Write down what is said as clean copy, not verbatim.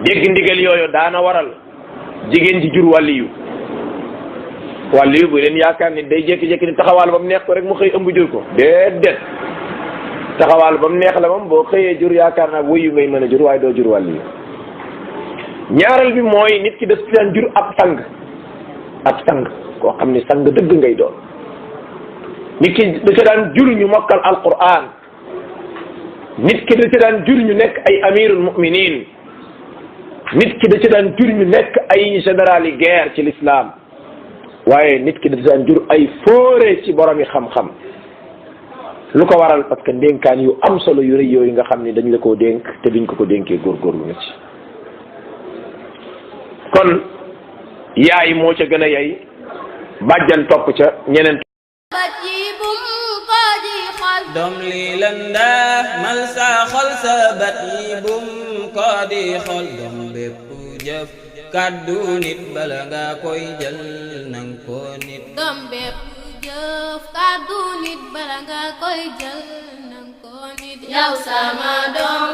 dégg ndigal yooyu daana waral jigéen ji jur wàlliyu bu leen yaakaar ni day jékki-jékki ni taxawaal ba mu neex ko rek mu xëy ëmb jur ko déedéet taxawaal ba mu neex la moom boo xëyee jur yaakaar naa wëyu ngay mën a jur waaye doo jur wàlliyu ñaareel bi mooy nit ki daf ci daan jur ab sang koo xam ni sang dëgg ngay doon nit ki da ca daan jur ñu mokkal alquran nit ki da ca daan jur ñu nekk ay amirul muminin nit ki da ca daan jur ñu nekk ay général yi guerre ci l'islam waaye nit ki da ca daan jur ay fóore ci borom yi xam-xam lu ko waral parce que ndénkaan yu am solo yu rëy yooyu nga xam ni dañ la koo dénk te biñ ko dénkee góorgóorlu na ci kon yaay moo ca gën a yey bàjjan topp ca ñeneen doom lii lan daa mal saa xol sa bat yi bum ko di xol doom bépp jëf kàddu nit bala nga koy jël nang ko nit doom bépp jëf kàddu nit bala nga koy jël nang ko nit yow sama doom